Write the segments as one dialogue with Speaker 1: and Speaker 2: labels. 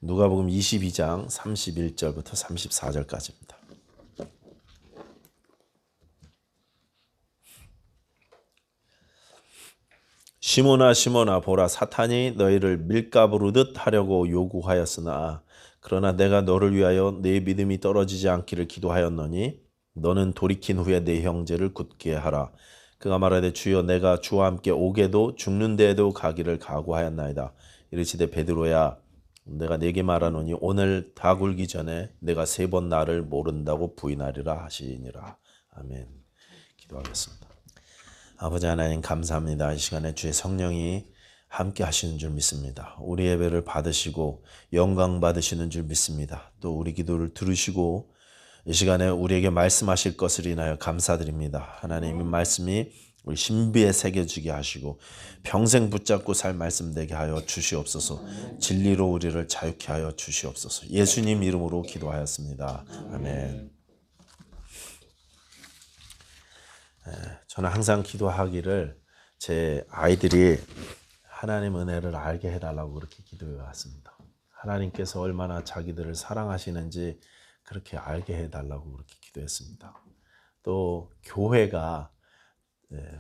Speaker 1: 누가복음 22장 31절부터 34절까지입니다. 시몬아 시몬아 보라 사탄이 너희를 밀가부르듯 하려고 요구하였으나 그러나 내가 너를 위하여 네 믿음이 떨어지지 않기를 기도하였노니 너는 돌이킨 후에 네 형제를 굳게 하라. 그가 말하되 주여 내가 주와 함께 오게도 죽는 데에도 가기를 각오하였나이다. 이르시되 베드로야 내가 네게 말하노니 오늘 다 굴기 전에 내가 3번 나를 모른다고 부인하리라 하시니라. 아멘. 기도하겠습니다. 아버지 하나님 감사합니다. 이 시간에 주의 성령이 함께 하시는 줄 믿습니다. 우리 예배를 받으시고 영광 받으시는 줄 믿습니다. 또 우리 기도를 들으시고 이 시간에 우리에게 말씀하실 것을 인하여 감사드립니다. 하나님의 말씀이 우리 신비에 새겨지게 하시고 평생 붙잡고 살 말씀 되게 하여 주시옵소서. 진리로 우리를 자유케 하여 주시옵소서. 예수님 이름으로 기도하였습니다. 아멘. 저는 항상 기도하기를 제 아이들이 하나님 은혜를 알게 해달라고 그렇게 기도해 왔습니다. 하나님께서 얼마나 자기들을 사랑하시는지 그렇게 알게 해달라고 그렇게 기도했습니다. 또 교회가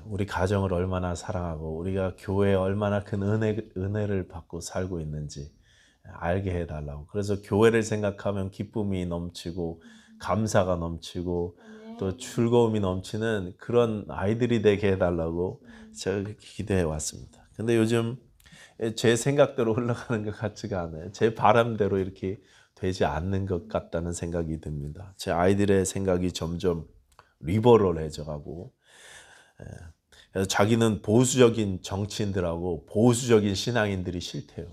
Speaker 1: 우리 가정을 얼마나 사랑하고 우리가 교회에 얼마나 큰 은혜를 받고 살고 있는지 알게 해달라고. 그래서 교회를 생각하면 기쁨이 넘치고 감사가 넘치고 또 즐거움이 넘치는 그런 아이들이 되게 해달라고 제가 기도해 왔습니다. 근데 요즘 제 생각대로 흘러가는 것 같지가 않아요. 제 바람대로 이렇게 되지 않는 것 같다는 생각이 듭니다. 제 아이들의 생각이 점점 리버럴해져가고 그래서 자기는 보수적인 정치인들하고 보수적인 신앙인들이 싫대요.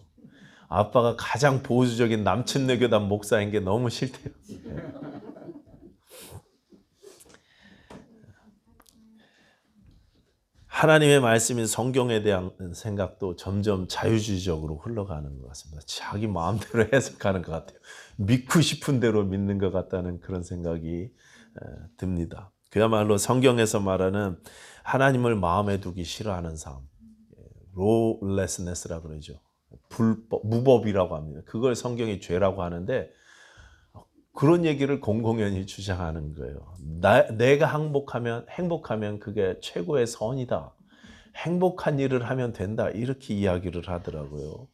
Speaker 1: 아빠가 가장 보수적인 남침내교단 목사인 게 너무 싫대요. 하나님의 말씀인 성경에 대한 생각도 점점 자유주의적으로 흘러가는 것 같습니다. 자기 마음대로 해석하는 것 같아요. 믿고 싶은 대로 믿는 것 같다는 그런 생각이 듭니다. 그야말로 성경에서 말하는 하나님을 마음에 두기 싫어하는 삶, lawlessness라고 그러죠. 무법이라고 합니다. 그걸 성경이 죄라고 하는데 그런 얘기를 공공연히 주장하는 거예요. 내가 행복하면 그게 최고의 선이다. 행복한 일을 하면 된다. 이렇게 이야기를 하더라고요.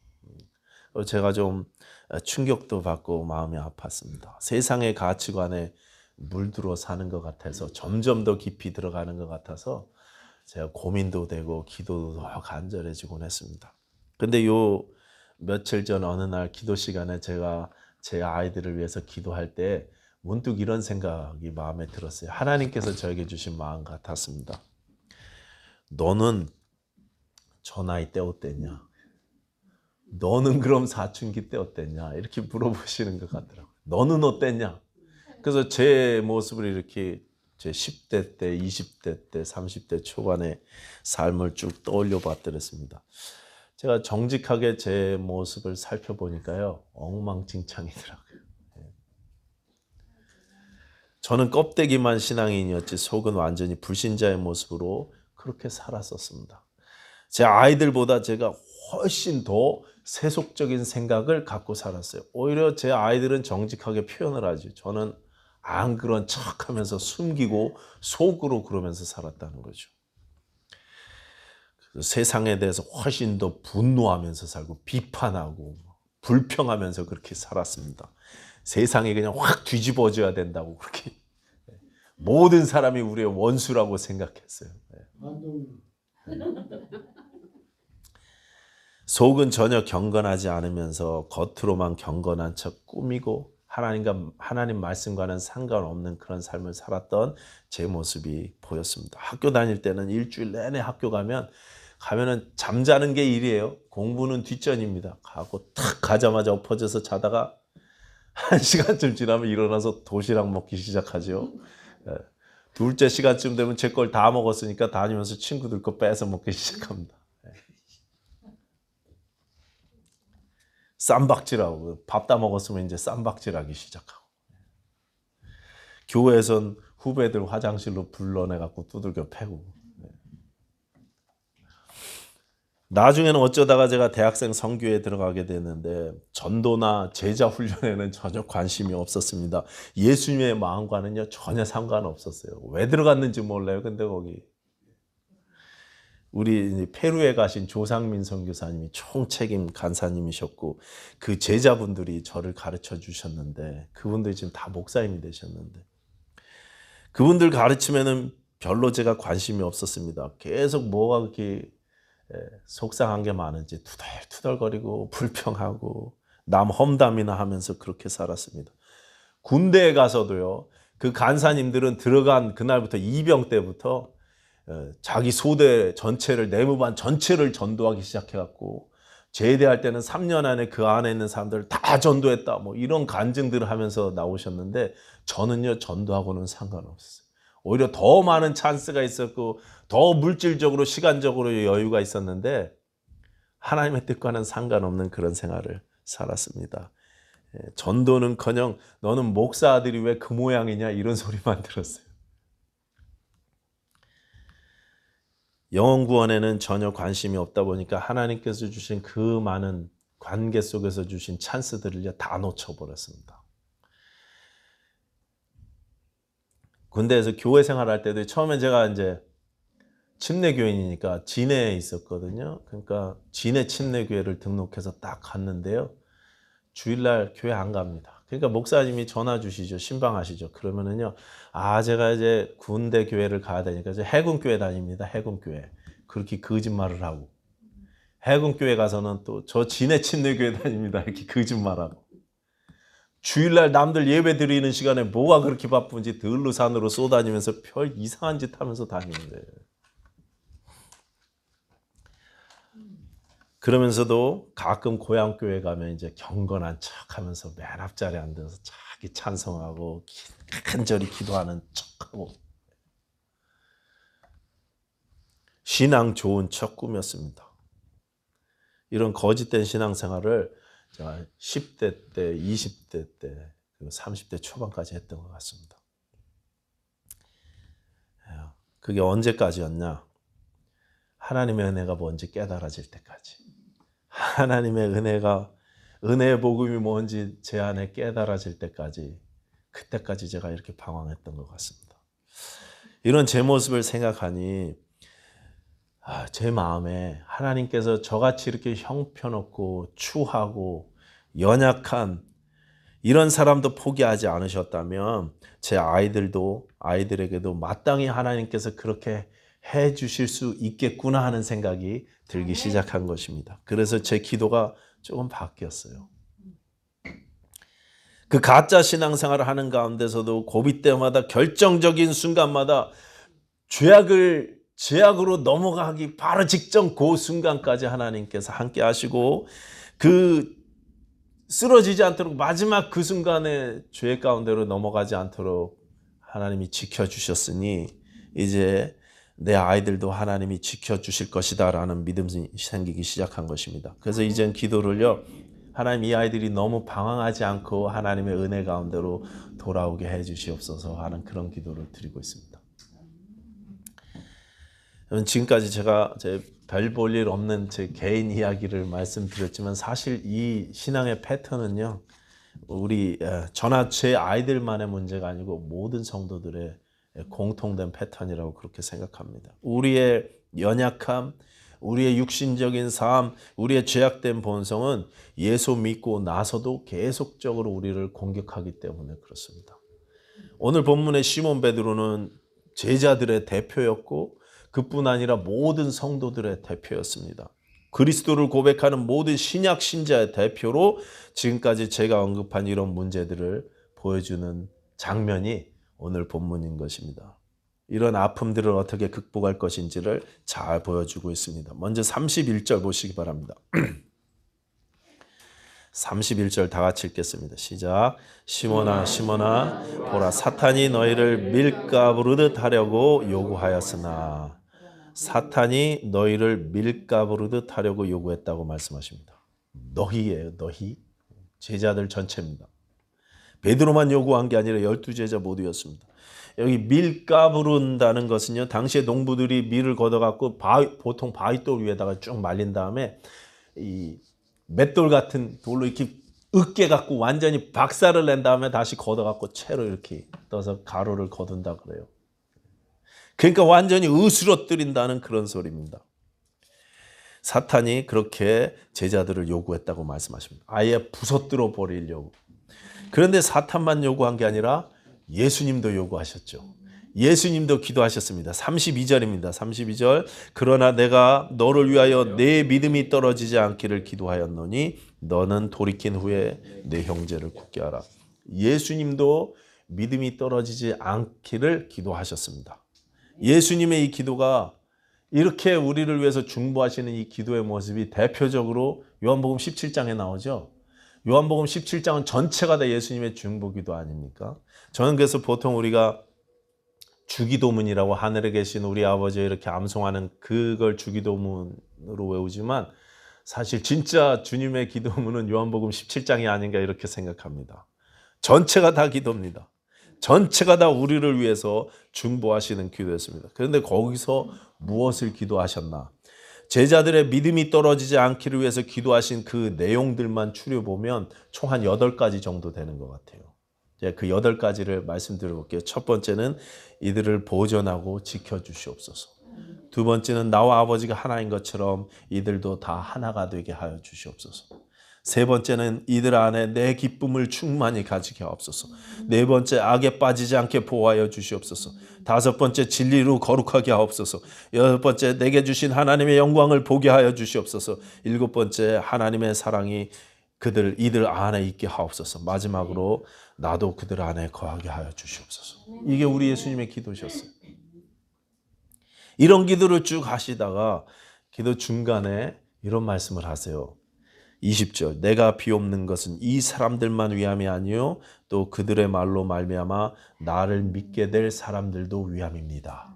Speaker 1: 제가 좀 충격도 받고 마음이 아팠습니다. 세상의 가치관에 물들어 사는 것 같아서 점점 더 깊이 들어가는 것 같아서 제가 고민도 되고 기도도 더 간절해지곤 했습니다. 근데 요 며칠 전 어느 날 기도 시간에 제가 제 아이들을 위해서 기도할 때 문득 이런 생각이 마음에 들었어요. 하나님께서 저에게 주신 마음 같았습니다. 너는 저 나이 때 어땠냐? 너는 그럼 사춘기 때 어땠냐? 이렇게 물어보시는 것 같더라고요. 너는 어땠냐? 그래서 제 모습을 이렇게 제 10대 때, 20대 때, 30대 초반의 삶을 쭉 떠올려 봤더랬습니다. 제가 정직하게 제 모습을 살펴보니까요, 엉망진창이더라고요. 저는 껍데기만 신앙인이었지 속은 완전히 불신자의 모습으로 그렇게 살았었습니다. 제 아이들보다 제가 훨씬 더 세속적인 생각을 갖고 살았어요. 오히려 제 아이들은 정직하게 표현을 하죠. 저는 안 그런 척하면서 숨기고 속으로 그러면서 살았다는 거죠. 세상에 대해서 훨씬 더 분노하면서 살고 비판하고 불평하면서 그렇게 살았습니다. 세상이 그냥 확 뒤집어져야 된다고 그렇게 모든 사람이 우리의 원수라고 생각했어요. 속은 전혀 경건하지 않으면서 겉으로만 경건한 척 꾸미고 하나님 말씀과는 상관없는 그런 삶을 살았던 제 모습이 보였습니다. 학교 다닐 때는 일주일 내내 학교 가면은 잠자는 게 일이에요. 공부는 뒷전입니다. 탁 가자마자 엎어져서 자다가 1시간쯤 지나면 일어나서 도시락 먹기 시작하죠. 둘째 시간쯤 되면 제 걸 다 먹었으니까 다니면서 친구들 거 뺏어 먹기 시작합니다. 쌈박질하고 밥 다 먹었으면 이제 쌈박질하기 시작하고 교회에선 후배들 화장실로 불러내갖고 두들겨 패고 나중에는 어쩌다가 제가 대학생 선교에 들어가게 됐는데 전도나 제자 훈련에는 전혀 관심이 없었습니다. 예수님의 마음과는요 전혀 상관없었어요. 왜 들어갔는지 몰라요. 근데 거기 우리 페루에 가신 조상민 선교사님이 총책임 간사님이셨고 그 제자분들이 저를 가르쳐 주셨는데 그분들이 지금 다 목사님이 되셨는데 그분들 가르치면은 별로 제가 관심이 없었습니다. 계속 뭐가 그렇게 속상한 게 많은지 투덜투덜거리고 불평하고 남 험담이나 하면서 그렇게 살았습니다. 군대에 가서도요. 그 간사님들은 들어간 그날부터 이병 때부터 자기 소대 전체를 내무반 전체를 전도하기 시작해갖고 제대할 때는 3년 안에 그 안에 있는 사람들을 다 전도했다. 뭐 이런 간증들을 하면서 나오셨는데 저는요 전도하고는 상관없었어요. 오히려 더 많은 찬스가 있었고 더 물질적으로 시간적으로 여유가 있었는데 하나님의 뜻과는 상관없는 그런 생활을 살았습니다. 전도는커녕 너는 목사 아들이 왜 그 모양이냐 이런 소리만 들었어요. 영혼 구원에는 전혀 관심이 없다 보니까 하나님께서 주신 그 많은 관계 속에서 주신 찬스들을 다 놓쳐버렸습니다. 군대에서 교회 생활할 때도 처음엔 제가 이제 침례교인이니까 진해에 있었거든요. 그러니까 진해 침례교회를 등록해서 딱 갔는데요. 주일날 교회 안 갑니다. 그러니까 목사님이 전화 주시죠. 신방하시죠. 그러면은요. 아, 제가 이제 군대 교회를 가야 되니까 이제 해군교회 다닙니다. 해군교회. 그렇게 거짓말을 하고. 해군교회 가서는 또 저 진해 침례교회 다닙니다. 이렇게 거짓말하고. 주일날 남들 예배 드리는 시간에 뭐가 그렇게 바쁜지 들로 산으로 쏘다니면서 별 이상한 짓 하면서 다니는 거예요. 그러면서도 가끔 고향교회 가면 이제 경건한 척 하면서 맨 앞자리에 앉아서 자기 찬송하고 간절히 기도하는 척하고 신앙 좋은 척 꾸몄습니다. 이런 거짓된 신앙생활을 제가 10대 때, 20대 때, 그리고 30대 초반까지 했던 것 같습니다. 그게 언제까지였냐? 하나님의 은혜가 뭔지 깨달아질 때까지. 하나님의 은혜의 복음이 뭔지 제 안에 깨달아질 때까지, 그때까지 제가 이렇게 방황했던 것 같습니다. 이런 제 모습을 생각하니 제 마음에 하나님께서 저같이 이렇게 형편없고 추하고 연약한 이런 사람도 포기하지 않으셨다면 제 아이들에게도 마땅히 하나님께서 그렇게 해 주실 수 있겠구나 하는 생각이 들기 시작한 것입니다. 그래서 제 기도가 조금 바뀌었어요. 그 가짜 신앙생활을 하는 가운데서도 고비 때마다 결정적인 순간마다 죄악으로 넘어가기 바로 직전 그 순간까지 하나님께서 함께 하시고 그 쓰러지지 않도록 마지막 그 순간에 죄 가운데로 넘어가지 않도록 하나님이 지켜주셨으니 이제 내 아이들도 하나님이 지켜주실 것이다 라는 믿음이 생기기 시작한 것입니다. 그래서 이젠 기도를요. 하나님 이 아이들이 너무 방황하지 않고 하나님의 은혜 가운데로 돌아오게 해 주시옵소서 하는 그런 기도를 드리고 있습니다. 지금까지 제가 별 볼 일 없는 제 개인 이야기를 말씀드렸지만 사실 이 신앙의 패턴은요. 저나 제 아이들만의 문제가 아니고 모든 성도들의 공통된 패턴이라고 그렇게 생각합니다. 우리의 연약함, 우리의 육신적인 삶, 우리의 죄악된 본성은 예수 믿고 나서도 계속적으로 우리를 공격하기 때문에 그렇습니다. 오늘 본문의 시몬 베드로는 제자들의 대표였고 그뿐 아니라 모든 성도들의 대표였습니다. 그리스도를 고백하는 모든 신약 신자의 대표로 지금까지 제가 언급한 이런 문제들을 보여주는 장면이 오늘 본문인 것입니다. 이런 아픔들을 어떻게 극복할 것인지를 잘 보여주고 있습니다. 먼저 31절 보시기 바랍니다. 31절 다 같이 읽겠습니다. 시작. 시몬아 시몬아 보라 사탄이 너희를 밀가부르듯 하려고 요구하였으나 사탄이 너희를 밀가부르듯 하려고 요구했다고 말씀하십니다. 너희예요. 너희. 제자들 전체입니다. 베드로만 요구한 게 아니라 12제자 모두였습니다. 여기 밀가 부른다는 것은요, 당시에 농부들이 밀을 걷어갖고 보통 바위돌 위에다가 쭉 말린 다음에 이 맷돌 같은 돌로 이렇게 으깨 갖고 완전히 박살을 낸 다음에 다시 걷어갖고 채로 이렇게 떠서 가루를 거둔다 그래요. 그러니까 완전히 으스러뜨린다는 그런 소리입니다. 사탄이 그렇게 제자들을 요구했다고 말씀하십니다. 아예 부서뜨려 버리려고. 그런데 사탄만 요구한 게 아니라 예수님도 요구하셨죠. 예수님도 기도하셨습니다. 32절입니다. 32절. 그러나 내가 너를 위하여 내 믿음이 떨어지지 않기를 기도하였노니 너는 돌이킨 후에 내 형제를 굳게 하라. 예수님도 믿음이 떨어지지 않기를 기도하셨습니다. 예수님의 이 기도가 이렇게 우리를 위해서 중보하시는 이 기도의 모습이 대표적으로 요한복음 17장에 나오죠. 요한복음 17장은 전체가 다 예수님의 중보기도 아닙니까? 저는 그래서 보통 우리가 주기도문이라고 하늘에 계신 우리 아버지 이렇게 암송하는 그걸 주기도문으로 외우지만 사실 진짜 주님의 기도문은 요한복음 17장이 아닌가 이렇게 생각합니다. 전체가 다 기도입니다. 전체가 다 우리를 위해서 중보하시는 기도였습니다. 그런데 거기서 무엇을 기도하셨나? 제자들의 믿음이 떨어지지 않기를 위해서 기도하신 그 내용들만 추려보면 총 한 8가지 정도 되는 것 같아요. 그 8가지를 말씀드려볼게요. 첫 번째는 이들을 보존하고 지켜주시옵소서. 두 번째는 나와 아버지가 하나인 것처럼 이들도 다 하나가 되게 하여 주시옵소서. 세 번째는 이들 안에 내 기쁨을 충만히 가지게 하옵소서. 네 번째 악에 빠지지 않게 보호하여 주시옵소서. 다섯 번째 진리로 거룩하게 하옵소서. 여섯 번째 내게 주신 하나님의 영광을 보게 하여 주시옵소서. 일곱 번째 하나님의 사랑이 이들 안에 있게 하옵소서. 마지막으로 나도 그들 안에 거하게 하여 주시옵소서. 이게 우리 예수님의 기도셨어요. 이런 기도를 쭉 하시다가 기도 중간에 이런 말씀을 하세요. 20절 내가 비옵는 것은 이 사람들만 위함이 아니요 또 그들의 말로 말미암아 나를 믿게 될 사람들도 위함입니다.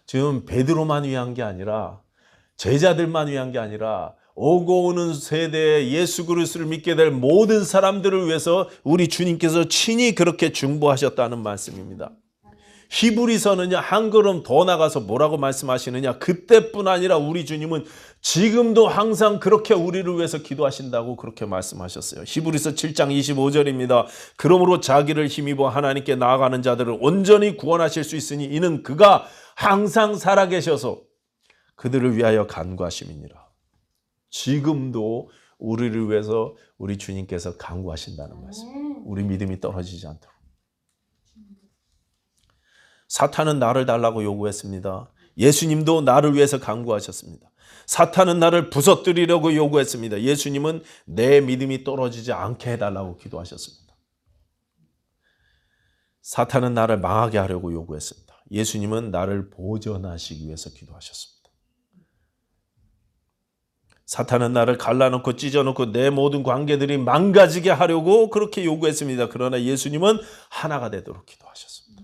Speaker 1: 지금 베드로만 위한 게 아니라 제자들만 위한 게 아니라 오고 오는 세대에 예수 그리스도를 믿게 될 모든 사람들을 위해서 우리 주님께서 친히 그렇게 중보하셨다는 말씀입니다. 히브리서는요 한 걸음 더 나가서 뭐라고 말씀하시느냐, 그때뿐 아니라 우리 주님은 지금도 항상 그렇게 우리를 위해서 기도하신다고 그렇게 말씀하셨어요. 히브리서 7장 25절입니다. 그러므로 자기를 힘입어 하나님께 나아가는 자들을 온전히 구원하실 수 있으니 이는 그가 항상 살아계셔서 그들을 위하여 간구하심이니라. 지금도 우리를 위해서 우리 주님께서 간구하신다는 말씀. 우리 믿음이 떨어지지 않도록. 사탄은 나를 달라고 요구했습니다. 예수님도 나를 위해서 간구하셨습니다. 사탄은 나를 부서뜨리려고 요구했습니다. 예수님은 내 믿음이 떨어지지 않게 해달라고 기도하셨습니다. 사탄은 나를 망하게 하려고 요구했습니다. 예수님은 나를 보존하시기 위해서 기도하셨습니다. 사탄은 나를 갈라놓고 찢어놓고 내 모든 관계들이 망가지게 하려고 그렇게 요구했습니다. 그러나 예수님은 하나가 되도록 기도하셨습니다.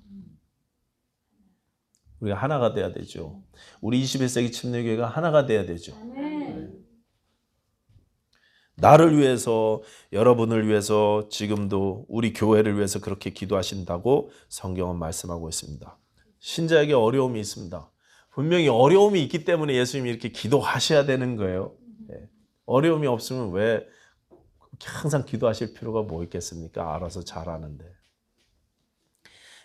Speaker 1: 우리가 하나가 돼야 되죠. 우리 21세기 침례교회가 하나가 돼야 되죠. 나를 위해서, 여러분을 위해서, 지금도 우리 교회를 위해서 그렇게 기도하신다고 성경은 말씀하고 있습니다. 신자에게 어려움이 있습니다. 분명히 어려움이 있기 때문에 예수님이 이렇게 기도하셔야 되는 거예요. 어려움이 없으면 왜 항상 기도하실 필요가 뭐 있겠습니까? 알아서 잘하는데.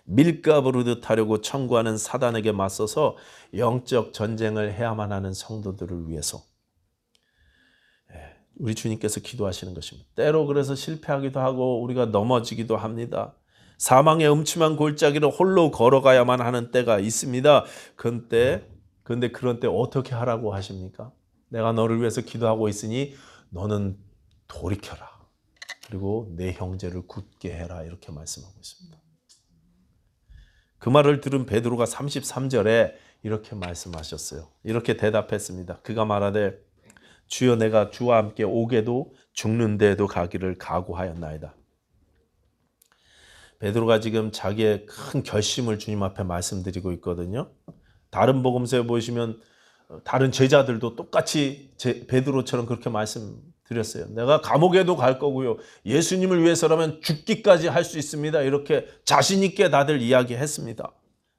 Speaker 1: 밀가 부르듯 하려고 청구하는 사단에게 맞서서 영적 전쟁을 해야만 하는 성도들을 위해서 우리 주님께서 기도하시는 것입니다. 때로 그래서 실패하기도 하고 우리가 넘어지기도 합니다. 사망의 음침한 골짜기를 홀로 걸어가야만 하는 때가 있습니다. 그런데 그런 때 어떻게 하라고 하십니까? 내가 너를 위해서 기도하고 있으니 너는 돌이켜라. 그리고 내 형제를 굳게 해라. 이렇게 말씀하고 있습니다. 그 말을 들은 베드로가 33절에 이렇게 말씀하셨어요. 이렇게 대답했습니다. 그가 말하되 주여 내가 주와 함께 오게도 죽는 데에도 가기를 각오하였나이다. 베드로가 지금 자기의 큰 결심을 주님 앞에 말씀드리고 있거든요. 다른 복음서에 보시면 다른 제자들도 똑같이 베드로처럼 그렇게 말씀 드렸어요. 내가 감옥에도 갈 거고요. 예수님을 위해서라면 죽기까지 할 수 있습니다. 이렇게 자신 있게 다들 이야기했습니다.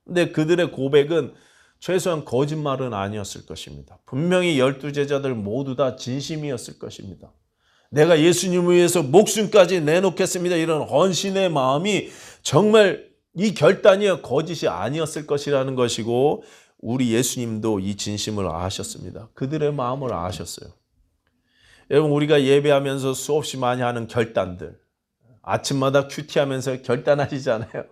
Speaker 1: 근데 그들의 고백은 최소한 거짓말은 아니었을 것입니다. 분명히 12제자들 모두 다 진심이었을 것입니다. 내가 예수님을 위해서 목숨까지 내놓겠습니다. 이런 헌신의 마음이 정말 이 결단이 거짓이 아니었을 것이라는 것이고, 우리 예수님도 이 진심을 아셨습니다. 그들의 마음을 아셨어요. 여러분, 우리가 예배하면서 수없이 많이 하는 결단들, 아침마다 큐티하면서 결단하시잖아요.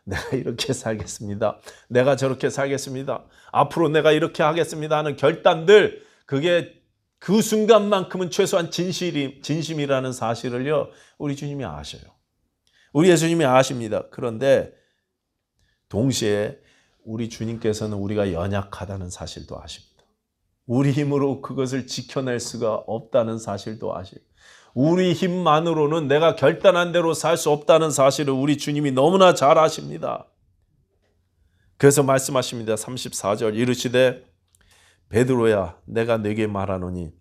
Speaker 1: 내가 이렇게 살겠습니다. 내가 저렇게 살겠습니다. 앞으로 내가 이렇게 하겠습니다 하는 결단들, 그게 그 순간만큼은 최소한 진심이라는 사실을요, 우리 주님이 아셔요. 우리 예수님이 아십니다. 그런데 동시에 우리 주님께서는 우리가 연약하다는 사실도 아십니다. 우리 힘으로 그것을 지켜낼 수가 없다는 사실도 아시고, 우리 힘만으로는 내가 결단한 대로 살 수 없다는 사실을 우리 주님이 너무나 잘 아십니다. 그래서 말씀하십니다. 34절 이르시되 베드로야 내가 네게 말하노니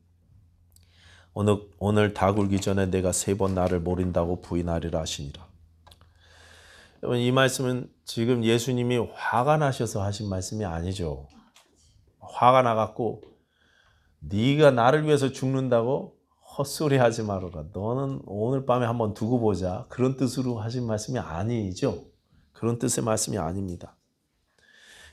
Speaker 1: 오늘 다 굴기 전에 내가 3번 나를 모른다고 부인하리라 하시니라. 여러분, 이 말씀은 지금 예수님이 화가 나셔서 하신 말씀이 아니죠. 화가 나갖고 네가 나를 위해서 죽는다고 헛소리 하지 말아라. 너는 오늘 밤에 한번 두고 보자. 그런 뜻으로 하신 말씀이 아니죠. 그런 뜻의 말씀이 아닙니다.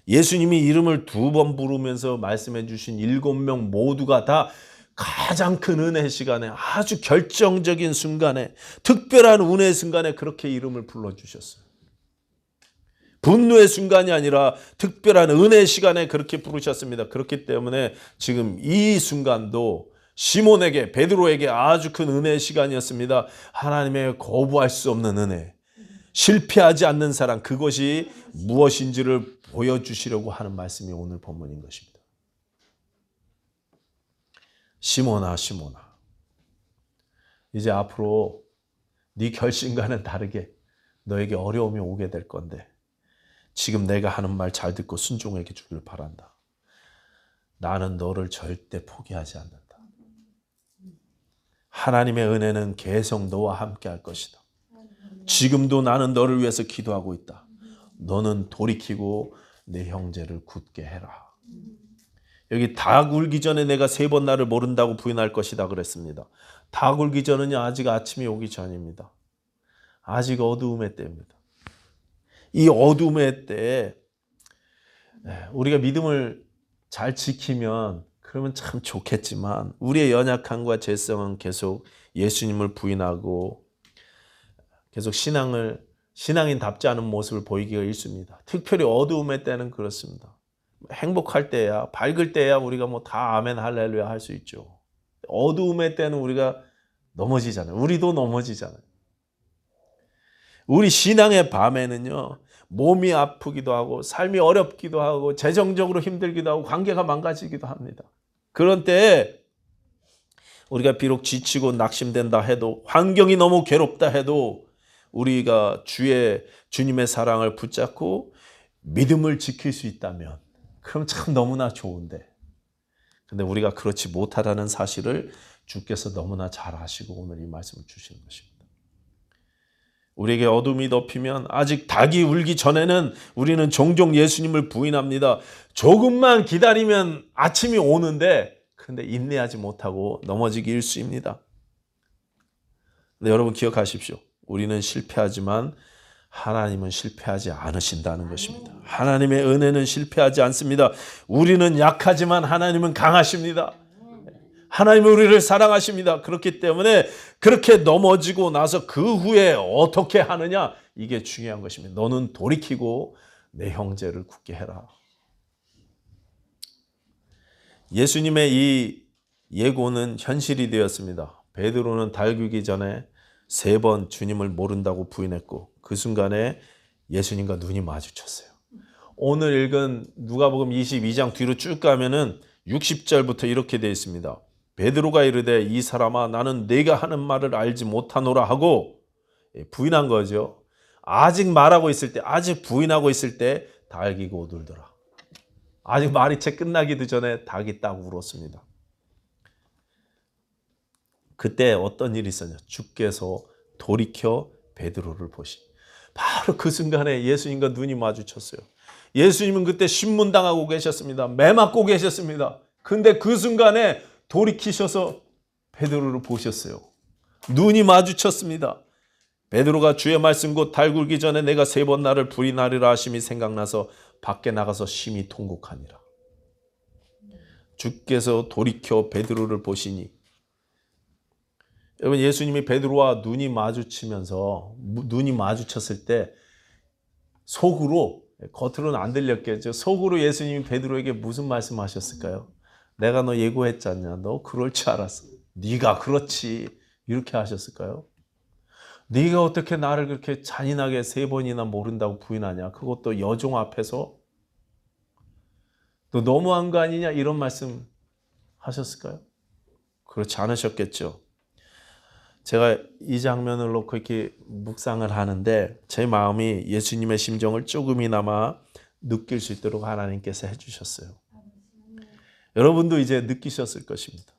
Speaker 1: 예수님이 이름을 2번 부르면서 말씀해 주신 7명 모두가 다 가장 큰 은혜의 시간에, 아주 결정적인 순간에, 특별한 은혜의 순간에 그렇게 이름을 불러주셨어요. 분노의 순간이 아니라 특별한 은혜의 시간에 그렇게 부르셨습니다. 그렇기 때문에 지금 이 순간도 시몬에게, 베드로에게 아주 큰 은혜의 시간이었습니다. 하나님의 거부할 수 없는 은혜, 실패하지 않는 사랑, 그것이 무엇인지를 보여주시려고 하는 말씀이 오늘 본문인 것입니다. 시몬아, 시몬아, 이제 앞으로 네 결심과는 다르게 너에게 어려움이 오게 될 건데 지금 내가 하는 말 잘 듣고 순종해 주길 바란다. 나는 너를 절대 포기하지 않는다. 하나님의 은혜는 계속 너와 함께 할 것이다. 지금도 나는 너를 위해서 기도하고 있다. 너는 돌이키고 내 형제를 굳게 해라. 여기 다 굴기 전에 내가 3번 나를 모른다고 부인할 것이다 그랬습니다. 다 굴기 전은요, 아직 아침이 오기 전입니다. 아직 어두움의 때입니다. 이 어둠의 때에 우리가 믿음을 잘 지키면 그러면 참 좋겠지만, 우리의 연약함과 죄성은 계속 예수님을 부인하고 계속 신앙인답지 않은 모습을 보이기가 일쑤입니다. 특별히 어두움의 때는 그렇습니다. 행복할 때야, 밝을 때야 우리가 뭐 다 아멘 할렐루야 할 수 있죠. 어두움의 때는 우리가 넘어지잖아요. 우리도 넘어지잖아요. 우리 신앙의 밤에는요, 몸이 아프기도 하고 삶이 어렵기도 하고 재정적으로 힘들기도 하고 관계가 망가지기도 합니다. 그런 때에 우리가 비록 지치고 낙심된다 해도, 환경이 너무 괴롭다 해도 우리가 주님의 사랑을 붙잡고 믿음을 지킬 수 있다면 그럼 참 너무나 좋은데, 근데 우리가 그렇지 못하다는 사실을 주께서 너무나 잘 아시고 오늘 이 말씀을 주시는 것입니다. 우리에게 어둠이 덮이면, 아직 닭이 울기 전에는 우리는 종종 예수님을 부인합니다. 조금만 기다리면 아침이 오는데, 근데 인내하지 못하고 넘어지기 일쑤입니다. 근데 여러분 기억하십시오. 우리는 실패하지만 하나님은 실패하지 않으신다는 것입니다. 하나님의 은혜는 실패하지 않습니다. 우리는 약하지만 하나님은 강하십니다. 하나님은 우리를 사랑하십니다. 그렇기 때문에 그렇게 넘어지고 나서 그 후에 어떻게 하느냐, 이게 중요한 것입니다. 너는 돌이키고 내 형제를 굳게 해라. 예수님의 이 예고는 현실이 되었습니다. 베드로는 달구기 전에 3번 주님을 모른다고 부인했고, 그 순간에 예수님과 눈이 마주쳤어요. 오늘 읽은 누가복음 22장 뒤로 쭉 가면은 60절부터 이렇게 되어 있습니다. 베드로가 이르되 이 사람아 나는 네가 하는 말을 알지 못하노라 하고 부인한 거죠. 아직 말하고 있을 때, 아직 부인하고 있을 때 닭이 곧 울더라. 아직 말이 채 끝나기도 전에 닭이 딱 울었습니다. 그때 어떤 일이 있었냐? 주께서 돌이켜 베드로를 보시. 바로 그 순간에 예수님과 눈이 마주쳤어요. 예수님은 그때 신문당하고 계셨습니다. 매 맞고 계셨습니다. 근데 그 순간에 돌이키셔서 베드로를 보셨어요. 눈이 마주쳤습니다. 베드로가 주의 말씀 곧 달 굴기 전에 내가 3번 나를 부인하리라 하심이 생각나서 밖에 나가서 심히 통곡하니라. 주께서 돌이켜 베드로를 보시니, 여러분, 예수님이 베드로와 눈이 마주쳤을 때 속으로, 겉으로는 안 들렸겠죠. 속으로 예수님이 베드로에게 무슨 말씀하셨을까요? 내가 너 예고했지 않냐? 너 그럴 줄 알았어. 네가 그렇지. 이렇게 하셨을까요? 네가 어떻게 나를 그렇게 잔인하게 3번이나 모른다고 부인하냐? 그것도 여종 앞에서? 너 너무한 거 아니냐? 이런 말씀 하셨을까요? 그렇지 않으셨겠죠. 제가 이 장면을 놓고 이렇게 묵상을 하는데 제 마음이 예수님의 심정을 조금이나마 느낄 수 있도록 하나님께서 해주셨어요. 여러분도 이제 느끼셨을 것입니다.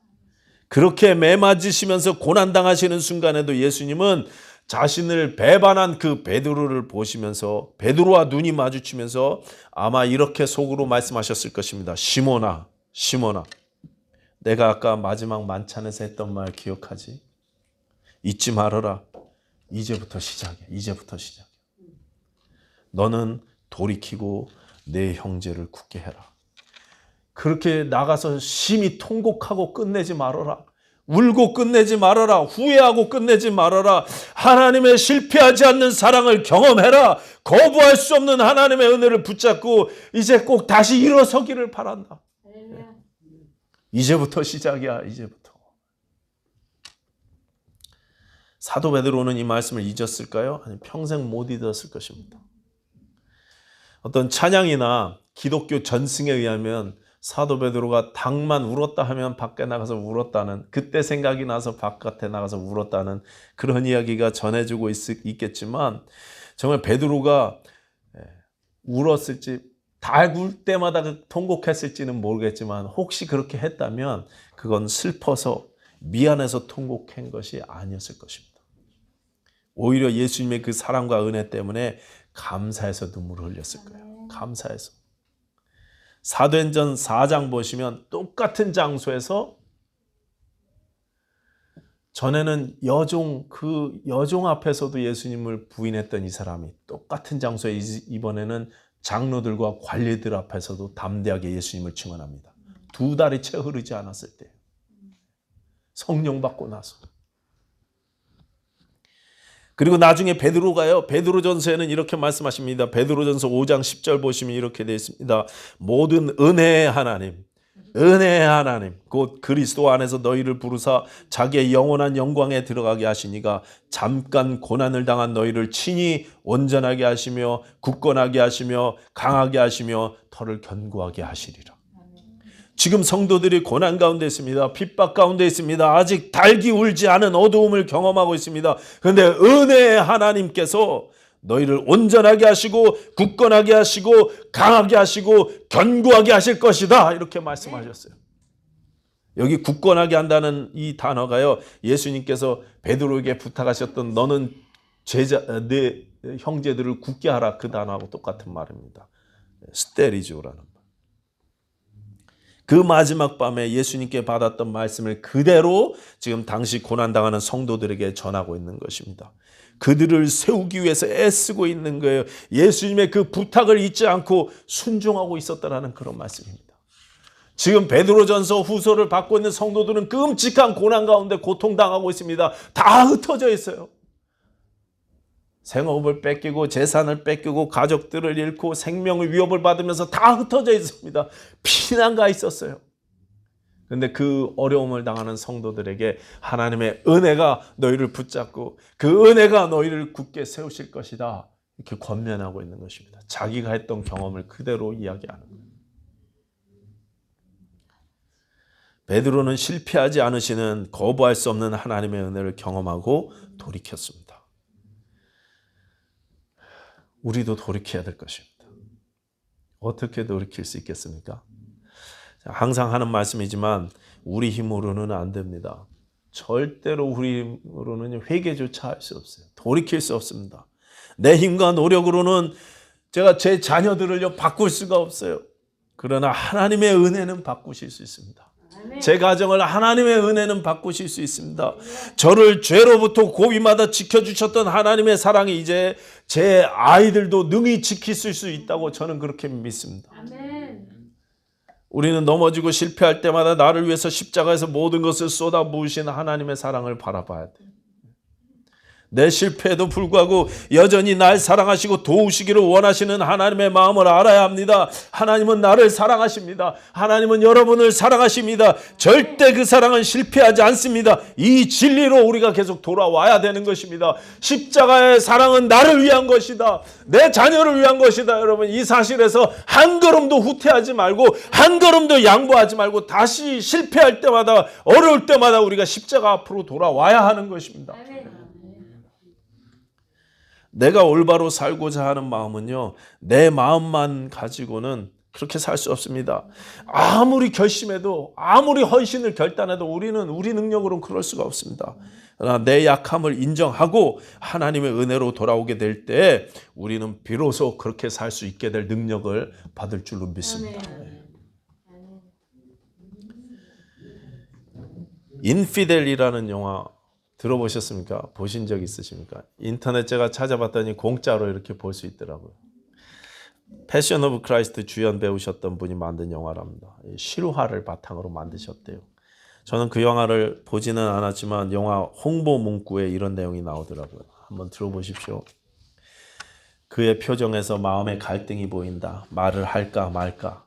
Speaker 1: 그렇게 매맞으시면서 고난당하시는 순간에도 예수님은 자신을 배반한 그 베드로를 보시면서, 베드로와 눈이 마주치면서 아마 이렇게 속으로 말씀하셨을 것입니다. 시몬아, 시몬아, 내가 아까 마지막 만찬에서 했던 말 기억하지? 잊지 말아라. 이제부터 시작이야. 이제부터 시작이야. 너는 돌이키고 내 형제를 굳게 해라. 그렇게 나가서 심히 통곡하고 끝내지 말아라. 울고 끝내지 말아라. 후회하고 끝내지 말아라. 하나님의 실패하지 않는 사랑을 경험해라. 거부할 수 없는 하나님의 은혜를 붙잡고 이제 꼭 다시 일어서기를 바란다. 이제부터 시작이야. 이제부터. 사도 베드로는 이 말씀을 잊었을까요? 아니, 평생 못 잊었을 것입니다. 어떤 찬양이나 기독교 전승에 의하면 사도 베드로가 당만 울었다 하면 밖에 나가서 울었다는, 그때 생각이 나서 바깥에 나가서 울었다는 그런 이야기가 전해지고 있겠지만, 정말 베드로가 울었을지, 다 울 때마다 통곡했을지는 모르겠지만 혹시 그렇게 했다면 그건 슬퍼서 미안해서 통곡한 것이 아니었을 것입니다. 오히려 예수님의 그 사랑과 은혜 때문에 감사해서 눈물을 흘렸을 거예요. 감사해서. 사도행전 4장 보시면 똑같은 장소에서 전에는 그 여종 앞에서도 예수님을 부인했던 이 사람이 똑같은 장소에 이번에는 장로들과 관리들 앞에서도 담대하게 예수님을 증언합니다. 2달이 채 흐르지 않았을 때, 성령 받고 나서. 그리고 나중에 베드로가요, 베드로전서에는 이렇게 말씀하십니다. 베드로전서 5장 10절 보시면 이렇게 되어 있습니다. 모든 은혜의 하나님, 은혜의 하나님 곧 그리스도 안에서 너희를 부르사 자기의 영원한 영광에 들어가게 하시니가 잠깐 고난을 당한 너희를 친히 온전하게 하시며 굳건하게 하시며 강하게 하시며 터를 견고하게 하시리라. 지금 성도들이 고난 가운데 있습니다. 핍박 가운데 있습니다. 아직 달기 울지 않은 어두움을 경험하고 있습니다. 그런데 은혜의 하나님께서 너희를 온전하게 하시고 굳건하게 하시고 강하게 하시고 견고하게 하실 것이다. 이렇게 말씀하셨어요. 여기 굳건하게 한다는 이 단어가요, 예수님께서 베드로에게 부탁하셨던 너는 내 형제들을 굳게 하라, 그 단어하고 똑같은 말입니다. 스테리조라는 말. 그 마지막 밤에 예수님께 받았던 말씀을 그대로 지금 당시 고난당하는 성도들에게 전하고 있는 것입니다. 그들을 세우기 위해서 애쓰고 있는 거예요. 예수님의 그 부탁을 잊지 않고 순종하고 있었다라는 그런 말씀입니다. 지금 베드로전서 후서를 받고 있는 성도들은 끔찍한 고난 가운데 고통당하고 있습니다. 다 흩어져 있어요. 생업을 뺏기고 재산을 뺏기고 가족들을 잃고 생명의 위협을 받으면서 다 흩어져 있습니다. 피난가 있었어요. 그런데 그 어려움을 당하는 성도들에게 하나님의 은혜가 너희를 붙잡고 그 은혜가 너희를 굳게 세우실 것이다, 이렇게 권면하고 있는 것입니다. 자기가 했던 경험을 그대로 이야기하는 거예요. 베드로는 실패하지 않으시는 거부할 수 없는 하나님의 은혜를 경험하고 돌이켰습니다. 우리도 돌이켜야 될 것입니다. 어떻게 돌이킬 수 있겠습니까? 항상 하는 말씀이지만 우리 힘으로는 안 됩니다. 절대로 우리 힘으로는 회개조차 할 수 없어요. 돌이킬 수 없습니다. 내 힘과 노력으로는 제가 제 자녀들을 바꿀 수가 없어요. 그러나 하나님의 은혜는 바꾸실 수 있습니다. 제 가정을 하나님의 은혜는 바꾸실 수 있습니다. 저를 죄로부터 고비마다 지켜주셨던 하나님의 사랑이 이제 제 아이들도 능히 지킬 수 있다고 저는 그렇게 믿습니다. 우리는 넘어지고 실패할 때마다 나를 위해서 십자가에서 모든 것을 쏟아부으신 하나님의 사랑을 바라봐야 돼요. 내 실패에도 불구하고 여전히 날 사랑하시고 도우시기를 원하시는 하나님의 마음을 알아야 합니다. 하나님은 나를 사랑하십니다. 하나님은 여러분을 사랑하십니다. 절대 그 사랑은 실패하지 않습니다. 이 진리로 우리가 계속 돌아와야 되는 것입니다. 십자가의 사랑은 나를 위한 것이다. 내 자녀를 위한 것이다. 여러분, 이 사실에서 한 걸음도 후퇴하지 말고 한 걸음도 양보하지 말고 다시 실패할 때마다 어려울 때마다 우리가 십자가 앞으로 돌아와야 하는 것입니다. 내가 올바로 살고자 하는 마음은요, 내 마음만 가지고는 그렇게 살 수 없습니다. 아무리 결심해도, 아무리 헌신을 결단해도 우리 능력으로는 그럴 수가 없습니다. 그러나 내 약함을 인정하고 하나님의 은혜로 돌아오게 될 때 우리는 비로소 그렇게 살 수 있게 될 능력을 받을 줄로 믿습니다. 인피델이라는 영화 들어보셨습니까? 보신 적 있으십니까? 인터넷 제가 찾아봤더니 공짜로 이렇게 볼 수 있더라고요. 패션 오브 크라이스트 주연 배우셨던 분이 만든 영화랍니다. 실화를 바탕으로 만드셨대요. 저는 그 영화를 보지는 않았지만 영화 홍보 문구에 이런 내용이 나오더라고요. 한번 들어보십시오. 그의 표정에서 마음의 갈등이 보인다. 말을 할까 말까.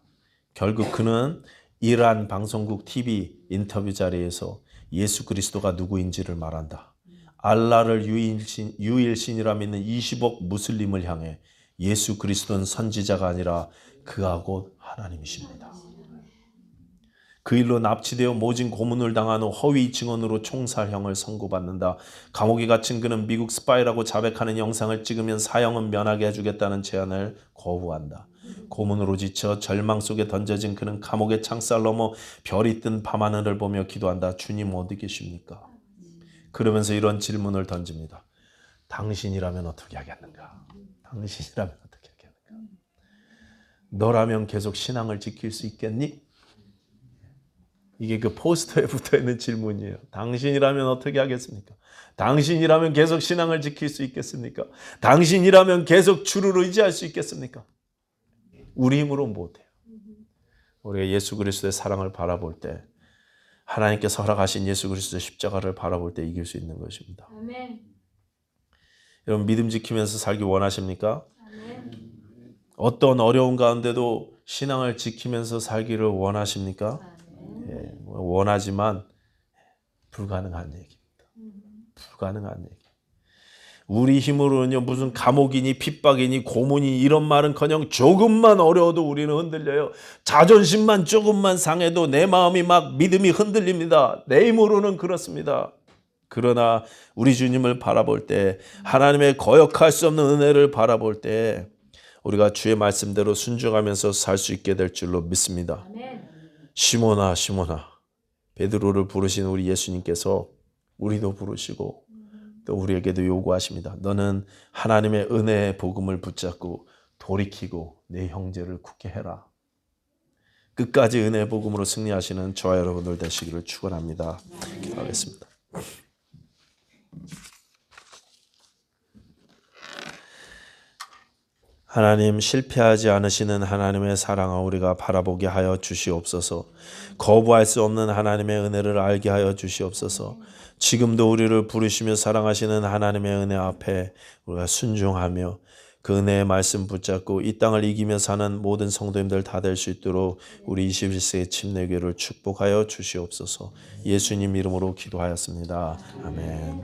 Speaker 1: 결국 그는 이란 방송국 TV 인터뷰 자리에서 예수 그리스도가 누구인지를 말한다. 알라를 유일신이라 믿는 20억 무슬림을 향해 예수 그리스도는 선지자가 아니라 그가 곧 하나님이십니다. 그 일로 납치되어 모진 고문을 당한 후 허위 증언으로 총살형을 선고받는다. 감옥에 갇힌 그는 미국 스파이라고 자백하는 영상을 찍으면 사형은 면하게 해주겠다는 제안을 거부한다. 고문으로 지쳐 절망 속에 던져진 그는 감옥의 창살 넘어 별이 뜬 밤하늘을 보며 기도한다. 주님 어디 계십니까? 그러면서 이런 질문을 던집니다. 당신이라면 어떻게 하겠는가? 당신이라면 어떻게 하겠는가? 너라면 계속 신앙을 지킬 수 있겠니? 이게 그 포스터에 붙어있는 질문이에요. 당신이라면 어떻게 하겠습니까? 당신이라면 계속 신앙을 지킬 수 있겠습니까? 당신이라면 계속 주를 의지할 수 있겠습니까? 우리 힘으로 못해요. 우리가 예수 그리스도의 사랑을 바라볼 때, 하나님께서 허락하신 예수 그리스도의 십자가를 바라볼 때 이길 수 있는 것입니다. 아멘. 여러분, 믿음 지키면서 살기 원하십니까? 아멘. 어떤 어려운 가운데도 신앙을 지키면서 살기를 원하십니까? 예, 원하지만 불가능한 얘기입니다. 불가능한 얘기. 우리 힘으로는요, 무슨 감옥이니 핍박이니 고문이 이런 말은커녕 조금만 어려워도 우리는 흔들려요. 자존심만 조금만 상해도 내 마음이 막 믿음이 흔들립니다. 내 힘으로는 그렇습니다. 그러나 우리 주님을 바라볼 때, 하나님의 거역할 수 없는 은혜를 바라볼 때 우리가 주의 말씀대로 순종하면서 살 수 있게 될 줄로 믿습니다. 시몬아 시몬아, 베드로를 부르신 우리 예수님께서 우리도 부르시고 또 우리에게도 요구하십니다. 너는 하나님의 은혜의 복음을 붙잡고 돌이키고 내 형제를 굳게 해라. 끝까지 은혜의 복음으로 승리하시는 저와 여러분들 되시기를 축원합니다. 기도하겠습니다. 하나님, 실패하지 않으시는 하나님의 사랑을 우리가 바라보게 하여 주시옵소서. 거부할 수 없는 하나님의 은혜를 알게 하여 주시옵소서. 지금도 우리를 부르시며 사랑하시는 하나님의 은혜 앞에 우리가 순종하며 그 은혜의 말씀 붙잡고 이 땅을 이기며 사는 모든 성도님들 다 될 수 있도록 우리 21세기 침례교회를 축복하여 주시옵소서. 예수님 이름으로 기도하였습니다. 아멘.